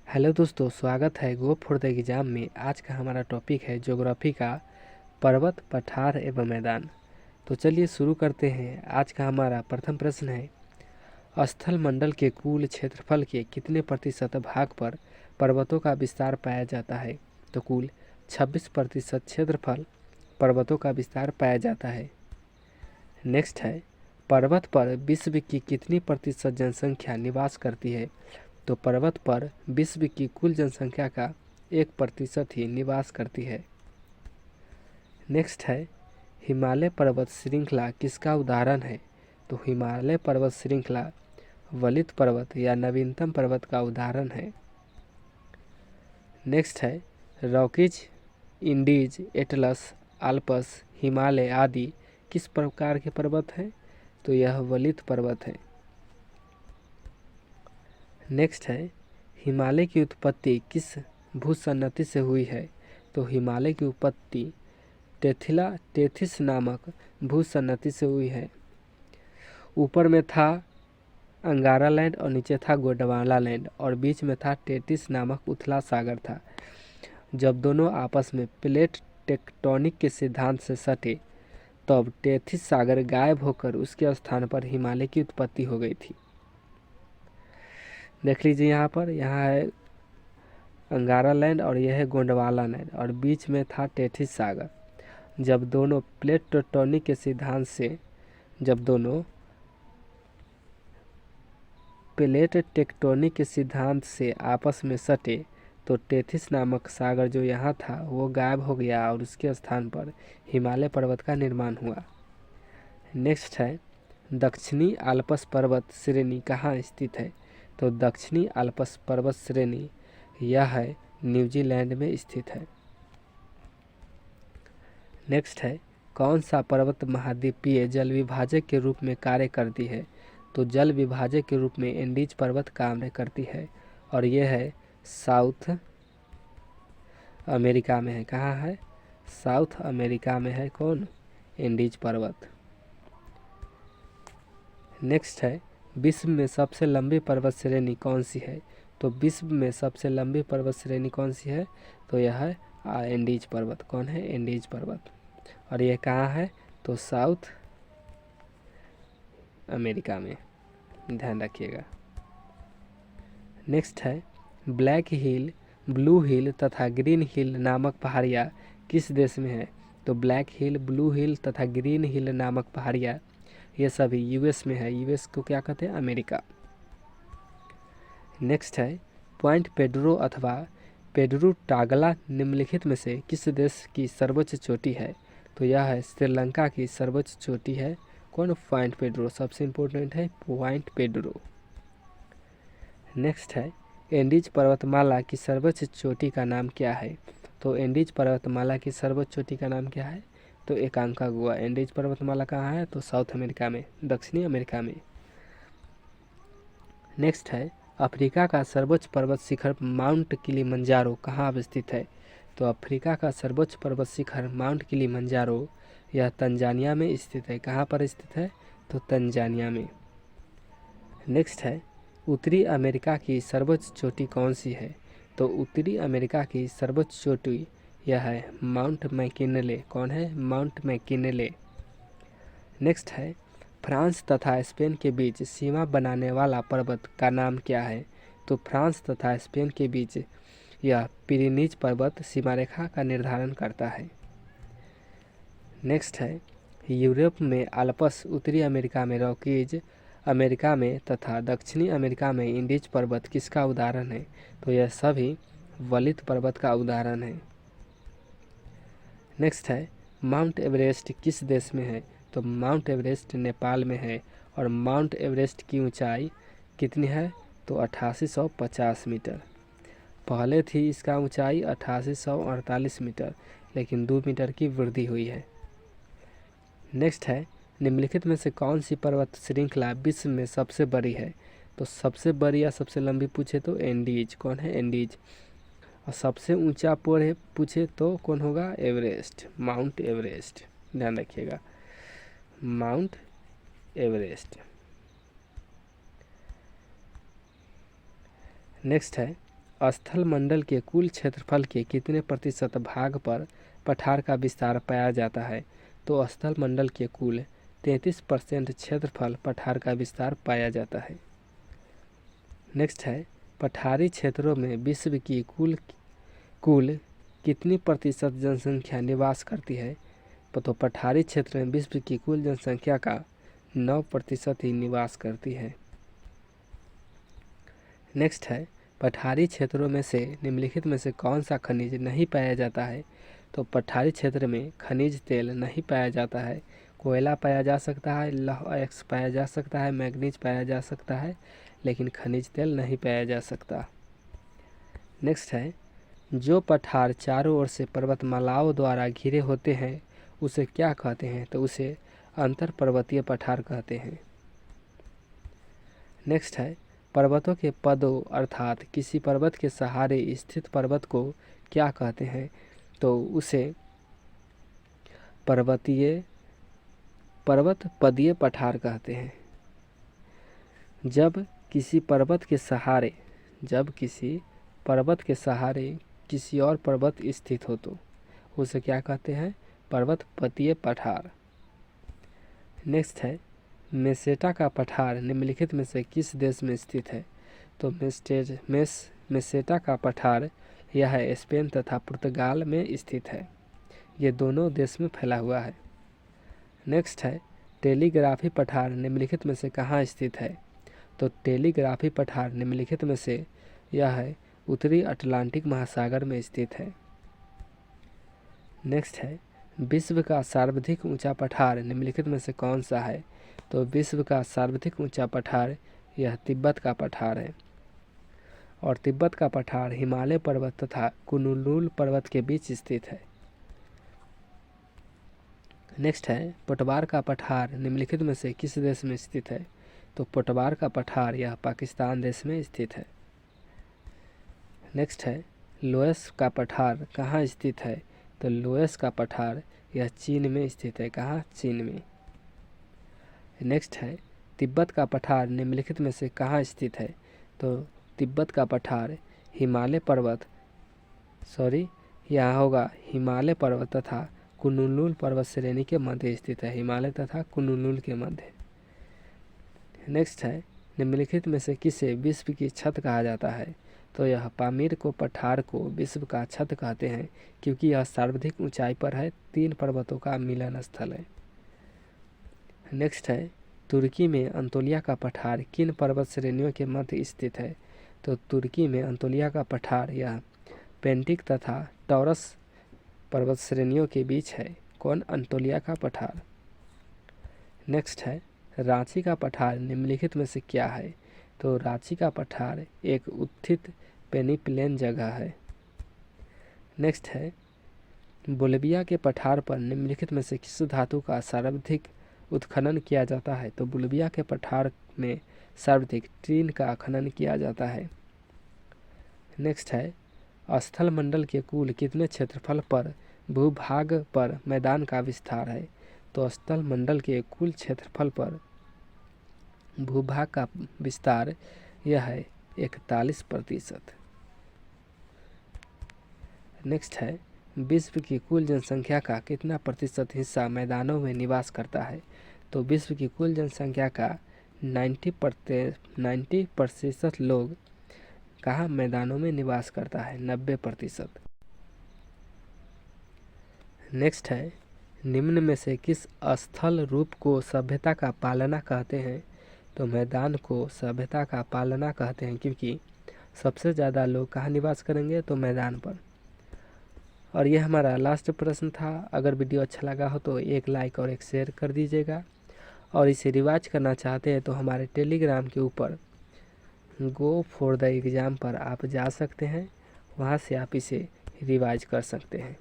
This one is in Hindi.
हेलो दोस्तों, स्वागत है गो फॉर द एग्जाम में। आज का हमारा टॉपिक है ज्योग्राफी का पर्वत, पठार एवं मैदान। तो चलिए शुरू करते हैं। आज का हमारा प्रथम प्रश्न है, स्थल मंडल के कुल क्षेत्रफल के कितने प्रतिशत भाग पर पर्वतों का विस्तार पाया जाता है? तो कुल 26% क्षेत्रफल पर्वतों का विस्तार पाया जाता है। नेक्स्ट है, पर्वत पर विश्व की कितनी प्रतिशत जनसंख्या निवास करती है? तो पर्वत पर विश्व की कुल जनसंख्या का 1% ही निवास करती है। नेक्स्ट है, हिमालय पर्वत श्रृंखला किसका उदाहरण है? तो हिमालय पर्वत श्रृंखला वलित पर्वत या नवीनतम पर्वत का उदाहरण है। नेक्स्ट है, Rockies, Indies, Atlas, Alps, Himalaya आदि किस प्रकार के पर्वत हैं? तो यह वलित पर्वत है। नेक्स्ट है, हिमालय की उत्पत्ति किस भूसन्नति से हुई है? तो हिमालय की उत्पत्ति टेथिस नामक भूसन्नति से हुई है। ऊपर में था अंगारा लैंड और नीचे था गोंडवाना लैंड और बीच में था टेथिस नामक उथला सागर था। जब दोनों आपस में प्लेट टेक्टोनिक के सिद्धांत से सटे तब टेथिस सागर गायब होकर उसके स्थान पर हिमालय की उत्पत्ति हो गई थी। देख लीजिए यहाँ है अंगारा लैंड और यह है गोंडवाना लैंड और बीच में था टेथिस सागर। जब दोनों प्लेट टेक्टोनिक के सिद्धांत से आपस में सटे तो टेथिस नामक सागर जो यहाँ था वो गायब हो गया और उसके स्थान पर हिमालय पर्वत का निर्माण हुआ। नेक्स्ट है, दक्षिणी आल्प्स पर्वत श्रेणी कहाँ स्थित है? तो दक्षिणी आल्प्स पर्वत श्रेणी यह है न्यूजीलैंड में स्थित है। नेक्स्ट है, कौन सा पर्वत महाद्वीपीय जल विभाजक के रूप में कार्य करती है? तो जल विभाजक के रूप में एंडीज पर्वत कार्य करती है और यह है साउथ अमेरिका में है। कहाँ है? साउथ अमेरिका में है। कौन? एंडीज पर्वत। नेक्स्ट है, विश्व में सबसे लंबी पर्वत श्रेणी कौन सी है? तो विश्व में सबसे लंबी पर्वत श्रेणी कौन सी है? तो यह है एंडीज पर्वत। कौन है? एंडीज पर्वत। और यह कहाँ है? तो साउथ अमेरिका में, ध्यान रखिएगा। नेक्स्ट है, ब्लैक हिल, ब्लू हिल तथा ग्रीन हिल नामक पहाड़ियाँ किस देश में है? तो ब्लैक हिल, ब्लू हिल तथा ग्रीन हिल नामक पहाड़ियाँ ये सभी यूएस में है। यूएस को क्या कहते हैं? अमेरिका। नेक्स्ट है, पॉइंट पेड्रो अथवा पेड्रो टागला निम्नलिखित में से किस देश की सर्वोच्च चोटी है? तो यह है श्रीलंका की सर्वोच्च चोटी है। कौन? Point Pedro. सबसे इम्पोर्टेंट है पॉइंट पेड्रो। नेक्स्ट है, एंडीज पर्वतमाला की सर्वोच्च चोटी का नाम क्या है? तो एंडीज पर्वतमाला की सर्वोच्च चोटी का नाम क्या है? तो एकांकागुआ। एंडीज पर्वतमाला कहाँ है? तो साउथ अमेरिका में, दक्षिणी अमेरिका में। नेक्स्ट है, अफ्रीका का सर्वोच्च पर्वत शिखर माउंट किलिमंजारो कहाँ अवस्थित है? तो अफ्रीका का सर्वोच्च पर्वत शिखर माउंट किलिमंजारो यह तंजानिया में स्थित है। कहाँ पर स्थित है? तो तंजानिया में। नेक्स्ट है, उत्तरी अमेरिका की सर्वोच्च चोटी कौन सी है? तो उत्तरी अमेरिका की सर्वोच्च चोटी यह है माउंट मैकिनले। कौन है? Mount McKinley. नेक्स्ट है, फ्रांस तथा स्पेन के बीच सीमा बनाने वाला पर्वत का नाम क्या है? तो फ्रांस तथा स्पेन के बीच यह पिरेनीज पर्वत सीमा रेखा का निर्धारण करता है। नेक्स्ट है, यूरोप में आल्प्स, उत्तरी अमेरिका में रॉकीज, अमेरिका में तथा दक्षिणी अमेरिका में इंडीज पर्वत किसका उदाहरण है? तो यह सभी वलित पर्वत का उदाहरण है। नेक्स्ट है, माउंट एवरेस्ट किस देश में है? तो माउंट एवरेस्ट नेपाल में है और माउंट एवरेस्ट की ऊंचाई कितनी है? तो 8850 मीटर। पहले थी इसका ऊंचाई 8848 मीटर, लेकिन 2 मीटर की वृद्धि हुई है। नेक्स्ट है, निम्नलिखित में से कौन सी पर्वत श्रृंखला विश्व में सबसे बड़ी है? तो सबसे बड़ी या सबसे लंबी पूछे तो एंडीज। कौन है? एंडीज। और सबसे ऊंचा पूछे तो कौन होगा? Everest, mount Everest. ध्यान रखिएगा, माउंट एवरेस्ट। नेक्स्ट है, स्थल मंडल के कुल क्षेत्रफल के कितने प्रतिशत भाग पर पठार का विस्तार पाया जाता है? तो स्थल मंडल के कुल 33% क्षेत्रफल पठार का विस्तार पाया जाता है। नेक्स्ट है, पठारी क्षेत्रों में विश्व की कुल कितनी प्रतिशत जनसंख्या निवास करती है? तो पठारी क्षेत्र में विश्व की कुल जनसंख्या का 9% ही निवास करती है। नेक्स्ट है, पठारी क्षेत्रों में से निम्नलिखित में से कौन सा खनिज नहीं पाया जाता है? तो पठारी क्षेत्र में खनिज तेल नहीं पाया जाता है। कोयला पाया जा सकता है, लौह अयस्क पाया जा सकता है, मैग्नीज पाया जा सकता है, लेकिन खनिज तेल नहीं पाया जा सकता। नेक्स्ट है, जो पठार चारों ओर से पर्वतमालाओं द्वारा घिरे होते हैं उसे क्या कहते हैं? तो उसे अंतर पर्वतीय पठार कहते हैं। नेक्स्ट है, पर्वतों के पदों अर्थात किसी पर्वत के सहारे स्थित पर्वत को क्या कहते हैं? तो उसे पर्वत पदीय पठार कहते हैं। जब किसी पर्वत के सहारे किसी और पर्वत स्थित हो तो उसे क्या कहते हैं? पर्वत पदीय पठार। नेक्स्ट है, मेसेटा का पठार निम्नलिखित में से किस देश में स्थित है? तो मेसेटा का पठार यह स्पेन तथा पुर्तगाल में स्थित है। ये दोनों देश में फैला हुआ है। नेक्स्ट है, टेलीग्राफी पठार निम्नलिखित में से कहाँ स्थित है? तो टेलीग्राफी पठार निम्नलिखित में से यह उत्तरी अटलांटिक महासागर में स्थित है। नेक्स्ट है, विश्व का सर्वाधिक ऊंचा पठार निम्नलिखित में से कौन सा है? तो विश्व का सर्वाधिक ऊंचा पठार यह तिब्बत का पठार है, और तिब्बत का पठार हिमालय पर्वत तथा कुनलुन पर्वत के बीच स्थित है। नेक्स्ट है, पोटवार का पठार निम्नलिखित में से किस देश में स्थित है? तो पोटवार का पठार यह पाकिस्तान देश में स्थित है। नेक्स्ट है, लोयस का पठार कहाँ स्थित है? तो लोयस का पठार यह चीन में स्थित है। कहाँ? चीन में। नेक्स्ट है, तिब्बत का पठार निम्नलिखित में से कहाँ स्थित है? तो तिब्बत का पठार हिमालय पर्वत तथा कुनलुन पर्वत श्रेणी के मध्य स्थित है। हिमालय तथा कुनलुन के मध्य। नेक्स्ट है, निम्नलिखित में से किसे विश्व की छत कहा जाता है? तो यह पामीर को पठार को विश्व का छत कहते हैं, क्योंकि यह सर्वाधिक ऊंचाई पर है। 3 पर्वतों का मिलन स्थल है। नेक्स्ट है, तुर्की में अंतोलिया का पठार किन पर्वत श्रेणियों के मध्य स्थित है? तो तुर्की में अंतोलिया का पठार यह पेंटिक तथा टॉरस पर्वत श्रेणियों के बीच है। कौन? अंतोलिया का पठार। नेक्स्ट है, रांची का पठार निम्नलिखित में से क्या है? तो रांची का पठार एक उत्थित पेनिप्लेन जगह है। नेक्स्ट है, बोलिविया के पठार पर निम्नलिखित में से किस धातु का सर्वाधिक उत्खनन किया जाता है? तो बोलिविया के पठार में सर्वाधिक टीन का खनन किया जाता है। नेक्स्ट है, स्थल मंडल के कुल कितने क्षेत्रफल पर भूभाग पर मैदान का विस्तार है? तो स्थल मंडल के कुल क्षेत्रफल पर भूभाग का विस्तार यह है 41%। नेक्स्ट है, विश्व की कुल जनसंख्या का कितना प्रतिशत हिस्सा मैदानों में निवास करता है? तो विश्व की कुल जनसंख्या का 90% लोग कहाँ मैदानों में निवास करता है? 90%। नेक्स्ट है, निम्न में से किस स्थल रूप को सभ्यता का पालना कहते हैं? तो मैदान को सभ्यता का पालना कहते हैं, क्योंकि सबसे ज़्यादा लोग कहाँ निवास करेंगे? तो मैदान पर। और यह हमारा लास्ट प्रश्न था। अगर वीडियो अच्छा लगा हो तो एक लाइक और एक शेयर कर दीजिएगा, और इसे रिवाइज करना चाहते हैं तो हमारे टेलीग्राम के ऊपर गो फॉर द एग्ज़ाम पर आप जा सकते हैं, वहाँ से आप इसे रिवाइज कर सकते हैं।